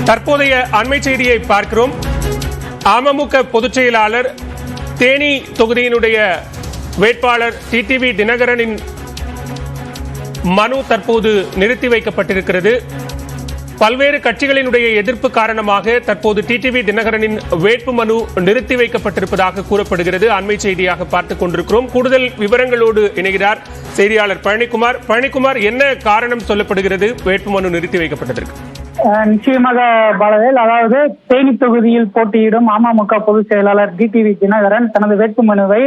தற்போதைய அண்மை செய்தியை பார்க்கிறோம். அமமுக பொதுச் செயலாளர் தேனி தொகுதியினுடைய வேட்பாளர் டிடிவி தினகரனின் மனு தற்போது நிறுத்தி வைக்கப்பட்டிருக்கிறது. பல்வேறு கட்சிகளினுடைய எதிர்ப்பு காரணமாக தற்போது டிடிவி தினகரனின் வேட்பு மனு நிறுத்தி வைக்கப்பட்டிருப்பதாக கூறப்படுகிறது. அண்மை செய்தியாக பார்த்துக் கொண்டிருக்கிறோம். கூடுதல் விவரங்களோடு இணைகிறார் செய்தியாளர் பழனிக்குமார். பழனிக்குமார், என்ன காரணம் சொல்லப்படுகிறது வேட்பு மனு நிறுத்தி வைக்கப்பட்டதற்கு? நிச்சயமாக பாலவேல், அதாவது தேனி தொகுதியில் போட்டியிடும் அமமுக பொதுச் செயலாளர் டிடிவி தினகரன் தனது வேட்புமனுவை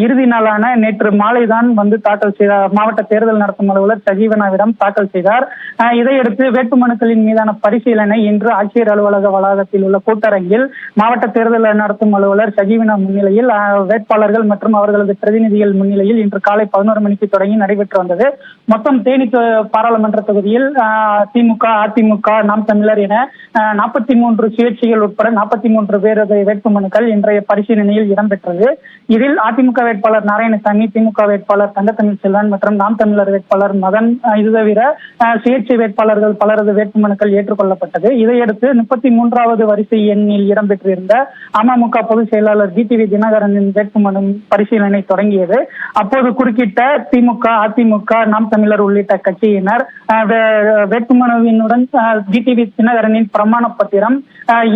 இறுதி நாளான நேற்று மாலைதான் தாக்கல் செய்தார். மாவட்ட தேர்தல் நடத்தும் அலுவலர் சஜீவனாவிடம் தாக்கல் செய்தார். இதையடுத்து வேட்புமனுக்களின் மீதான பரிசீலனை இன்று ஆட்சியர் அலுவலக வளாகத்தில் உள்ள கூட்டரங்கில் மாவட்ட தேர்தல் நடத்தும் அலுவலர் சஜீவனா முன்னிலையில் வேட்பாளர்கள் மற்றும் அவர்களது பிரதிநிதிகள் முன்னிலையில் இன்று காலை 11 மணிக்கு தொடங்கி நடைபெற்று வந்தது. மொத்தம் தேனி பாராளுமன்ற தொகுதியில் திமுக, அதிமுக, நாம் தமிழர் என 43 சுயேட்சைகள் உட்பட 43 பேர் வேட்புமனுக்கள் இன்றைய பரிசீலனையில் இடம்பெற்றது. இதில் அதிமுக வேட்பாளர் நாராயணசாமி, திமுக வேட்பாளர் தங்கத்தமிழ் செல்வன் மற்றும் நாம் தமிழர் வேட்பாளர் மதன், இது தவிர சுயேட்சை வேட்பாளர்கள் பலரது வேட்புமனுக்கள் ஏற்றுக்கொள்ளப்பட்டது. இதையடுத்து 33வது வரிசை எண்ணில் இடம்பெற்றிருந்த அமமுக பொதுச் செயலாளர் டிடிவி தினகரனின் வேட்புமனு பரிசீலனை தொடங்கியது. அப்போது குறுக்கிட்ட திமுக, அதிமுக, நாம் தமிழர் உள்ளிட்ட கட்சியினர் வேட்புமனுவினுடன் டிடிவி தினகரனின் பிரமாண பத்திரம்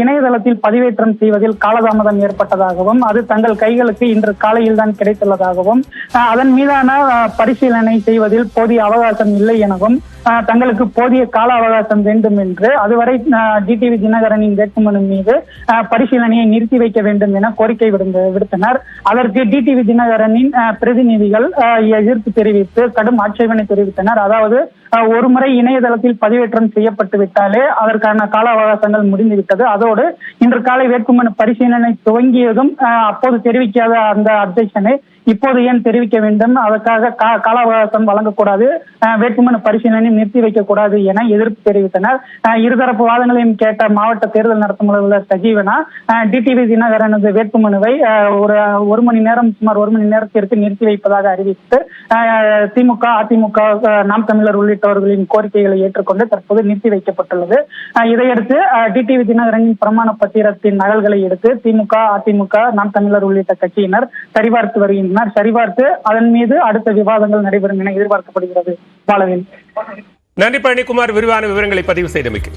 இணையதளத்தில் பதிவேற்றம் செய்வதில் காலதாமதம் ஏற்பட்டதாகவும் அது தங்கள் கைகளுக்கு இன்று காலையில் தான் கிடைத்துள்ளதாகவும் அதன் மீதான பரிசீலனை செய்வதில் போதிய அவகாசம் இல்லை எனவும் தங்களுக்கு போதிய கால அவகாசம் வேண்டும் என்று அதுவரை டிடிவி தினகரனின் வேட்புமனு மீது பரிசீலனையை நிறுத்தி வைக்க வேண்டும் என கோரிக்கை விடுத்தனர். அதற்கு டிடிவி தினகரனின் பிரதிநிதிகள் எதிர்ப்பு தெரிவித்து கடும் ஆட்சேபனை தெரிவித்தனர். அதாவது ஒருமுறை இணையதளத்தில் பதிவேற்றம் செய்யப்பட்டு விட்டாலே அதற்கான கால அவகாசங்கள் முடிந்துவிட்டது. அதோடு இன்று காலை வேட்புமனு பரிசீலனை துவங்கியதும் அப்போது தெரிவிக்காத அந்த அப்ஜெக்ஷனை இப்போது ஏன் தெரிவிக்க வேண்டும், அதற்காக கால அவகாசம் வழங்கக்கூடாது, வேட்புமனு பரிசீலனை நிறுத்தி வைக்கக்கூடாது என எதிர்ப்பு தெரிவித்தனர். இருதரப்பு வாதங்களையும் கேட்ட மாவட்ட தேர்தல் நடத்தும் அலுவலர் சஜீவனா டிடிவி தினகரனது வேட்புமனுவை ஒரு மணி நேரம், சுமார் 1 மணி நேரத்திற்கு நிறுத்தி வைப்பதாக அறிவித்து திமுக, அதிமுக, நாம் தமிழர் உள்ளிட்டவர்களின் கோரிக்கைகளை ஏற்றுக்கொண்டு தற்போது நிறுத்தி வைக்கப்பட்டுள்ளது. இதையடுத்து டிடிவி தினகரனின் பிரமாண பத்திரத்தின் நகல்களை எடுத்து திமுக, அதிமுக, நாம் தமிழர் உள்ளிட்ட கட்சியினர் சரிபார்த்து வருகின்றனர். சரிபார்த்து அதன் மீது அடுத்த விவாதங்கள் நடைபெறும் என எதிர்பார்க்கப்படுகிறது. பாலவேல், நன்றி பழனிக்குமார், விரிவான விவரங்களை பதிவு செய்தமைக்கு.